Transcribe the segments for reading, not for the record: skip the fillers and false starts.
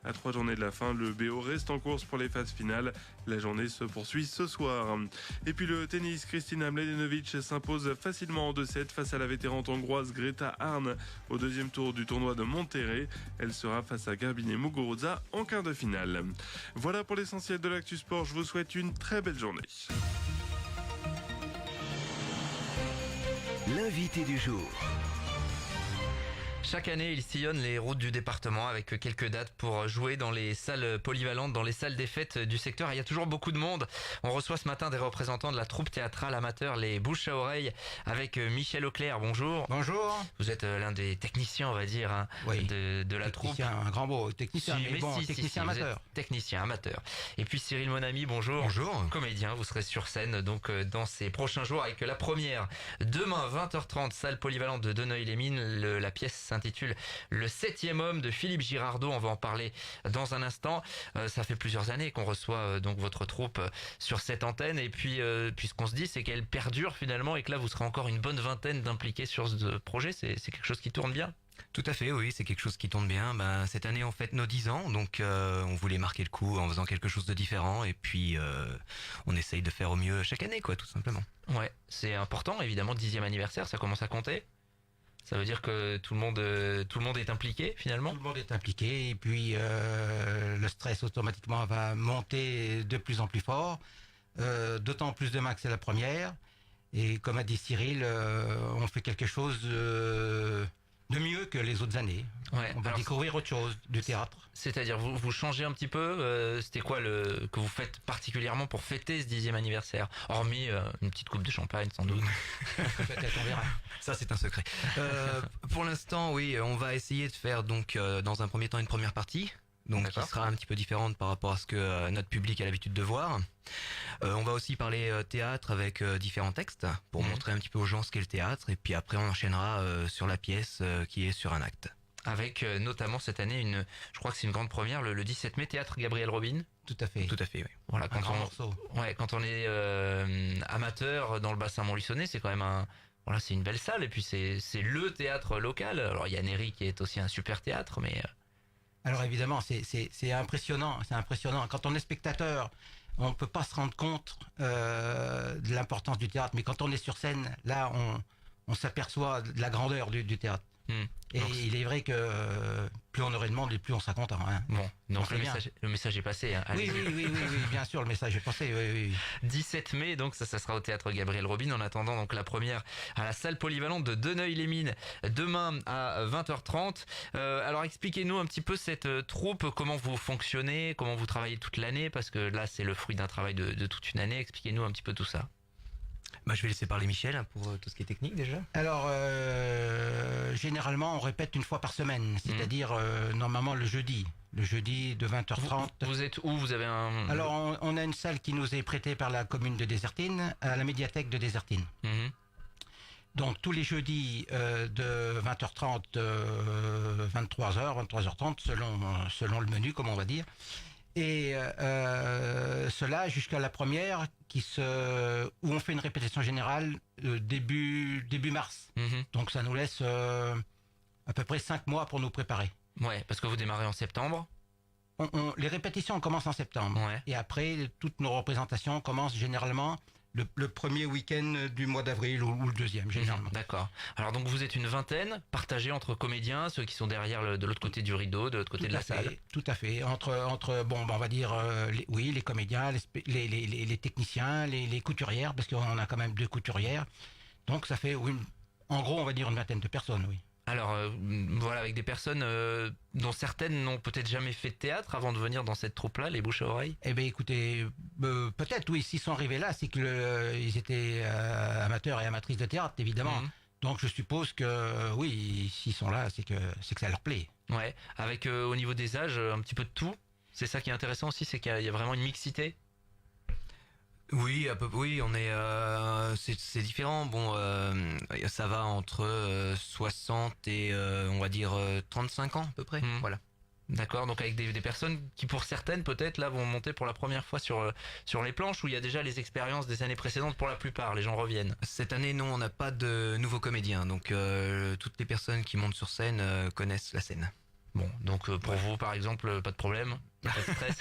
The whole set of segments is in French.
À 3 journées de la fin, le BO reste en course pour les phases finales. La journée se poursuit ce soir. Et puis le tennis, Kristina Mladenovic s'impose facilement en 2-7 face à la vétérante hongroise Greta Arn au deuxième tour du tournoi de Monterrey. Elle sera face à Garbine Muguruza en quart de finale. Voilà pour l'essentiel de l'actu sport. Je vous souhaite une très belle journée. L'invité du jour. Chaque année, il sillonne les routes du département avec quelques dates pour jouer dans les salles polyvalentes, dans les salles des fêtes du secteur. Et il y a toujours beaucoup de monde. On reçoit ce matin des représentants de la troupe théâtrale amateur Les Bouches à Oreilles avec Michel Auclair. Bonjour. Bonjour. Vous êtes l'un des techniciens, on va dire, Oui. de la troupe. Un grand mot, technicien, Si, mais bon, si, technicien vous êtes amateur. Technicien amateur. Et puis Cyril Monami, bonjour. Bonjour. Comédien, vous serez sur scène donc dans ces prochains jours avec la première. Demain, 20h30, salle polyvalente de Deneuille-les-Mines. La pièce s'intitule Le 7e homme de Philippe Girardot. On va en parler dans un instant. Ça fait plusieurs années qu'on reçoit donc votre troupe sur cette antenne. Et puis, ce qu'on se dit, c'est qu'elle perdure finalement et que là, vous serez encore une bonne vingtaine d'impliqués sur ce projet. C'est quelque chose qui tourne bien. Tout à fait, oui, c'est quelque chose qui tourne bien. Cette année, on fête nos 10 ans, donc on voulait marquer le coup en faisant quelque chose de différent. Et puis, on essaye de faire au mieux chaque année, quoi, tout simplement. Ouais, c'est important, évidemment, 10e anniversaire, ça commence à compter. Ça veut dire que tout le monde est impliqué finalement. Tout le monde est impliqué et puis le stress automatiquement va monter de plus en plus fort. D'autant plus demain que c'est la première. Et comme a dit Cyril, on fait quelque chose de mieux que les autres années. Ouais, On va alors, découvrir autre chose du théâtre. C'est-à-dire, vous changez un petit peu. C'était quoi que vous faites particulièrement pour fêter ce 10e anniversaire, hormis une petite coupe de champagne sans doute. Peut-être, on verra. Ça, c'est un secret. Pour l'instant, oui, on va essayer de faire donc dans un premier temps une première partie. Donc qui sera un petit peu différente par rapport à ce que notre public a l'habitude de voir. On va aussi parler théâtre avec différents textes pour montrer un petit peu aux gens ce qu'est le théâtre. Et puis après on enchaînera sur la pièce qui est sur un acte. Avec notamment cette année, je crois que c'est une grande première, le 17 mai, théâtre Gabriel Robin. Tout à fait. Tout à fait, oui. Voilà, Un grand morceau. quand on est amateur dans le bassin montluçonnais, c'est quand même voilà, c'est une belle salle et puis c'est le théâtre local. Alors il y a Néry qui est aussi un super théâtre, mais Alors évidemment, c'est impressionnant, c'est impressionnant. Quand on est spectateur, on peut pas se rendre compte de l'importance du théâtre, mais quand on est sur scène, là, on s'aperçoit de la grandeur du théâtre. Et donc, il est vrai que plus on aurait de monde et plus on sera content. Hein. bon, donc c'est bien. le message est passé. Hein. Oui, bien sûr, le message est passé. Oui. 17 mai, donc ça sera au théâtre Gabriel Robin. En attendant donc la première à la salle polyvalente de Deneuille-les-Mines demain à 20h30. Alors expliquez-nous un petit peu cette troupe, comment vous fonctionnez, comment vous travaillez toute l'année, parce que là c'est le fruit d'un travail de toute une année. Expliquez-nous un petit peu tout ça. Je vais laisser parler Michel pour tout ce qui est technique déjà. Alors, généralement, on répète une fois par semaine, c'est-à-dire normalement le jeudi de 20h30. Vous êtes où? Vous avez un... Alors, on a une salle qui nous est prêtée par la commune de Désertine, à la médiathèque de Désertine. Donc, tous les jeudis de 20h30, 23h, 23h30, selon le menu, comme on va dire. Et cela jusqu'à la première où on fait une répétition générale début mars. Donc ça nous laisse à peu près 5 mois pour nous préparer. Ouais, parce que vous démarrez en septembre. Les répétitions commencent en septembre. Ouais. Et après, toutes nos représentations commencent généralement le premier week-end du mois d'avril ou le deuxième, généralement. D'accord. Alors donc vous êtes une vingtaine, partagée entre comédiens, ceux qui sont derrière de l'autre côté du rideau, de l'autre côté de la salle. Tout à fait. Entre on va dire, les comédiens, les techniciens, les couturières, parce qu'on a quand même 2 couturières. Donc ça fait, en gros, on va dire une vingtaine de personnes, oui. Alors voilà, avec des personnes dont certaines n'ont peut-être jamais fait de théâtre avant de venir dans cette troupe-là, les Bouches à Oreilles. Eh bien écoutez, peut-être oui, s'ils sont arrivés là, c'est que ils étaient amateurs et amatrices de théâtre, évidemment. Donc je suppose que oui, s'ils sont là, c'est que ça leur plaît. Ouais, avec au niveau des âges, un petit peu de tout. C'est ça qui est intéressant aussi, c'est qu'il y a vraiment une mixité. Oui, oui, on est, c'est différent. Bon, ça va entre 60 et on va dire 35 ans à peu près. Voilà. D'accord, donc avec des personnes qui pour certaines peut-être là vont monter pour la première fois sur les planches où il y a déjà les expériences des années précédentes pour la plupart, les gens reviennent. Cette année, non, on n'a pas de nouveaux comédiens, donc toutes les personnes qui montent sur scène connaissent la scène. Bon, donc pour vous par exemple, pas de problème, pas de stress.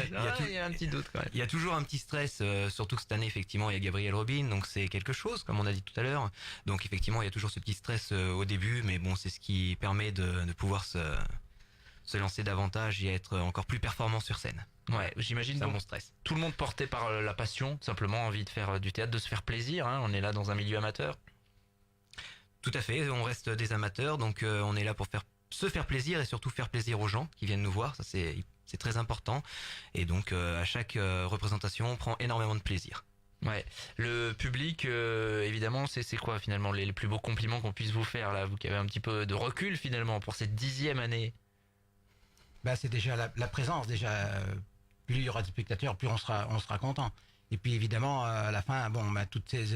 Il y a un petit doute quand même. Il y a toujours un petit stress, surtout que cette année effectivement il y a Gabriel Robin, donc c'est quelque chose comme on a dit tout à l'heure. Donc effectivement il y a toujours ce petit stress au début, mais bon c'est ce qui permet de pouvoir se lancer davantage et être encore plus performant sur scène. Ouais, j'imagine C'est un donc bon stress. tout le monde porté par la passion, simplement envie de faire du théâtre, de se faire plaisir. Hein. On est là dans un milieu amateur. Tout à fait, on reste des amateurs, donc on est là pour se faire plaisir et surtout faire plaisir aux gens qui viennent nous voir, ça c'est très important. Et donc à chaque représentation, on prend énormément de plaisir. Ouais, le public, évidemment, c'est quoi finalement les plus beaux compliments qu'on puisse vous faire là, vous qui avez un petit peu de recul finalement pour cette 10e année. Bah, c'est déjà la présence, déjà. Plus il y aura de spectateurs, plus on sera content. Et puis évidemment, à la fin, bon, bah, toutes ces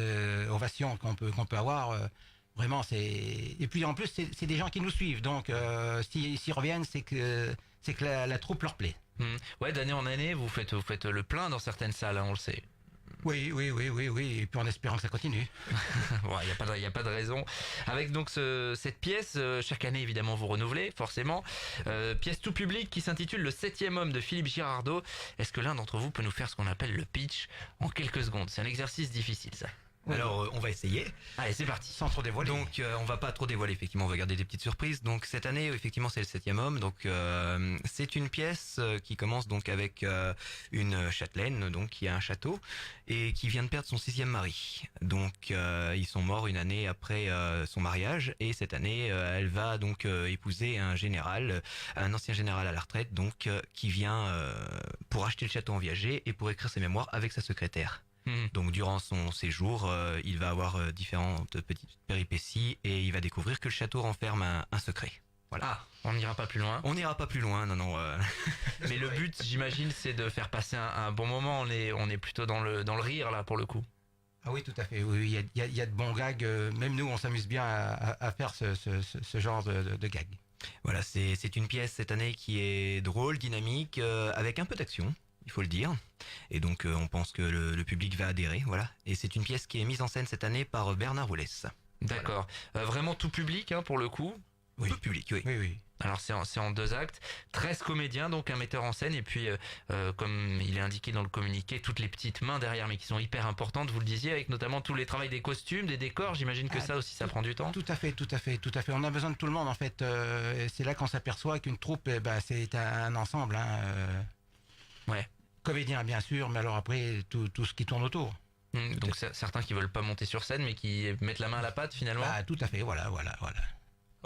ovations qu'on peut avoir, vraiment, c'est. Et puis en plus, c'est des gens qui nous suivent. Donc, s'ils reviennent, c'est que la troupe leur plaît. Ouais, d'année en année, vous faites le plein dans certaines salles, hein, on le sait. Oui. Et puis en espérant que ça continue. Il y a pas de raison. Avec donc cette pièce, chaque année évidemment vous renouvelez, forcément. Pièce tout public qui s'intitule Le 7e homme de Philippe Girardot. Est-ce que l'un d'entre vous peut nous faire ce qu'on appelle le pitch en quelques secondes? C'est un exercice difficile ça. Oui. Alors on va essayer. Allez, c'est parti. Sans trop dévoiler. Donc on va pas trop dévoiler, effectivement, on va garder des petites surprises. Donc cette année, effectivement, c'est le 7e homme. Donc c'est une pièce qui commence donc avec une châtelaine, donc qui a un château et qui vient de perdre son 6e mari. Donc ils sont morts une année après son mariage et cette année elle va donc épouser un général, un ancien général à la retraite, donc qui vient pour acheter le château en viager et pour écrire ses mémoires avec sa secrétaire. Donc durant son séjour, il va avoir différentes petites péripéties et il va découvrir que le château renferme un secret. Voilà. Ah, on n'ira pas plus loin. On n'ira pas plus loin, non. Mais le but, j'imagine, c'est de faire passer un bon moment. On est plutôt dans le rire là pour le coup. Ah oui, tout à fait. Oui, il y a de bons gags. Même nous, on s'amuse bien à faire ce genre de gags. Voilà, c'est une pièce cette année qui est drôle, dynamique, avec un peu d'action. Il faut le dire. Et donc on pense que le public va adhérer, voilà. Et c'est une pièce qui est mise en scène cette année par Bernard Woulès. D'accord. Voilà. Vraiment tout public, hein, pour le coup. Oui, tout public, oui. Oui. Alors c'est en 2 actes, 13 comédiens, donc un metteur en scène, et puis comme il est indiqué dans le communiqué, toutes les petites mains derrière, mais qui sont hyper importantes, vous le disiez, avec notamment tous les travaux des costumes, des décors, j'imagine que ça aussi ça prend du temps. Tout à fait. On a besoin de tout le monde en fait. C'est là qu'on s'aperçoit qu'une troupe, c'est un ensemble. Ouais. Comédien bien sûr, mais alors après tout ce qui tourne autour. Donc certains qui veulent pas monter sur scène, mais qui mettent la main à la pâte finalement. Tout à fait, voilà.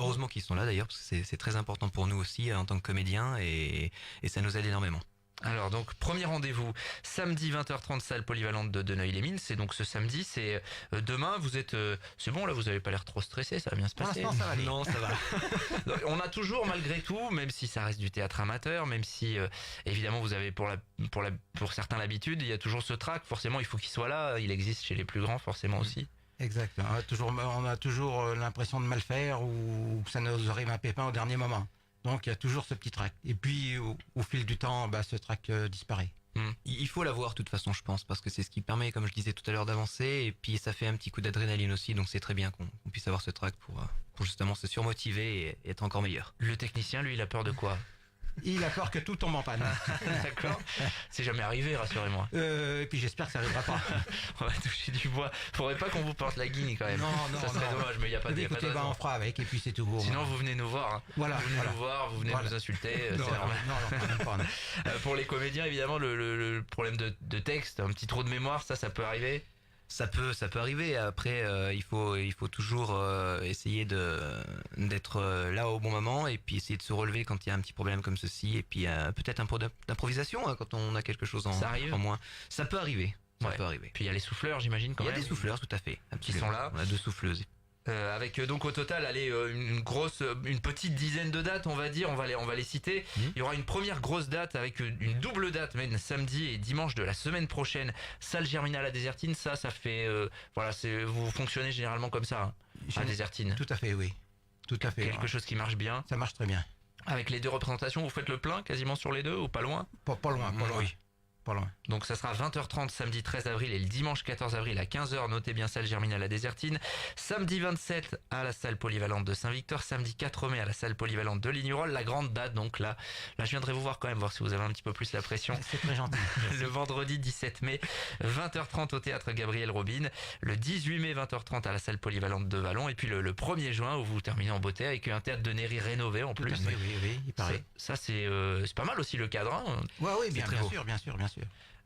Heureusement qu'ils sont là d'ailleurs, parce que c'est très important pour nous aussi en tant que comédiens et ça nous aide énormément. Alors donc premier rendez-vous samedi 20h30 salle polyvalente de Deneuille-les-Mines. C'est donc ce samedi, c'est demain. Vous êtes c'est bon là, vous avez pas l'air trop stressé, ça va bien se passer. Pour l'instant, ça va aller. Non, ça va. On a toujours malgré tout, même si ça reste du théâtre amateur, même si évidemment vous avez pour certains l'habitude, il y a toujours ce trac. Forcément, il faut qu'il soit là. Il existe chez les plus grands forcément aussi. Exact. On a toujours l'impression de mal faire ou que ça nous arrive un pépin au dernier moment. Donc il y a toujours ce petit trac. Et puis au fil du temps, ce trac disparaît. Il faut l'avoir de toute façon, je pense, parce que c'est ce qui permet, comme je disais tout à l'heure, d'avancer. Et puis ça fait un petit coup d'adrénaline aussi, donc c'est très bien qu'on puisse avoir ce trac pour justement se surmotiver et être encore meilleur. Le technicien, lui, il a peur de quoi? Il a peur que tout tombe en panne. D'accord. C'est jamais arrivé, rassurez-moi. Et puis j'espère que ça n'arrivera pas. On va toucher du bois. Faudrait pas qu'on vous porte la guigne quand même. Non. Ça serait dommage, mais il n'y a pas de raison. On fera avec et puis c'est tout. Sinon, vous venez nous voir. Voilà. Vous venez nous voir, vous venez nous insulter. Non, c'est normal. Non, même pas. Pour les comédiens, évidemment, le problème de texte, un petit trou de mémoire, ça peut arriver. Ça peut arriver. Après, il faut toujours essayer d'être là au bon moment et puis essayer de se relever quand il y a un petit problème comme ceci et puis peut-être un peu d'improvisation quand on a quelque chose en moins. Ça peut arriver. Ça peut arriver. Puis il y a les souffleurs, j'imagine quand même. Il y a des souffleurs, tout à fait. Qui sont là. On a 2 souffleuses. Avec donc au total une petite dizaine de dates, on va dire, on va les citer. Il y aura une première grosse date avec une double date, même samedi et dimanche de la semaine prochaine, salle Germinal à Désertine. Ça fait vous fonctionnez généralement comme ça à Désertine. Tout à fait, oui. Tout à fait. Quelque chose qui marche bien. Ça marche très bien. Avec les 2 représentations, vous faites le plein quasiment sur les 2 ou pas loin? Pas loin. Oui. pas loin. Donc ça sera 20h30 samedi 13 avril et le dimanche 14 avril à 15h. Notez bien salle Germinal à Désertine. Samedi 27 à la salle polyvalente de Saint-Victor. Samedi 4 mai à la salle polyvalente de Lignerolles. La grande date, donc là je viendrai vous voir quand même, voir si vous avez un petit peu plus la pression. C'est très gentil. Le vendredi 17 mai, 20h30 au théâtre Gabriel Robin. Le 18 mai, 20h30 à la salle polyvalente de Vallon. Et puis le 1er juin, où vous terminez en beauté avec un théâtre de Néry rénové en plus. Oui, il paraît. Ça c'est pas mal aussi le cadre. Hein. Oui, bien sûr.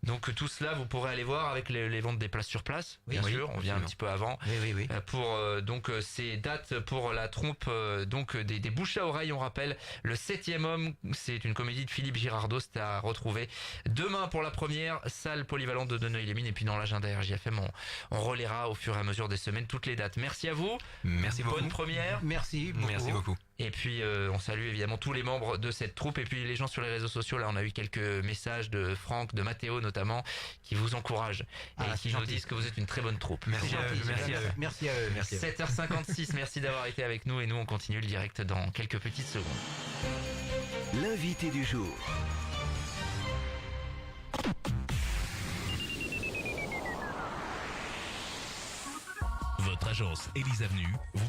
Donc tout cela, vous pourrez aller voir avec les ventes des places sur place, bien sûr. On vient un petit peu avant. Oui. Pour ces dates pour la trompe des bouches à oreille, on rappelle le 7e homme, c'est une comédie de Philippe Girardot, c'est à retrouver demain pour la première, salle polyvalente de Deneuille-les-Mines, et puis dans l'agenda RJFM on relaiera au fur et à mesure des semaines toutes les dates. Merci à vous. Merci beaucoup. Bonne première. Merci beaucoup. Et puis on salue évidemment tous les membres de cette troupe et puis les gens sur les réseaux sociaux. Là on a eu quelques messages de Franck, de Mathéo notamment, qui vous encouragent et qui nous disent que vous êtes une très bonne troupe. Merci à eux. Merci à eux. 7h56, merci d'avoir été avec nous et nous on continue le direct dans quelques petites secondes. L'invité du jour. Votre agence Élise Avenue vous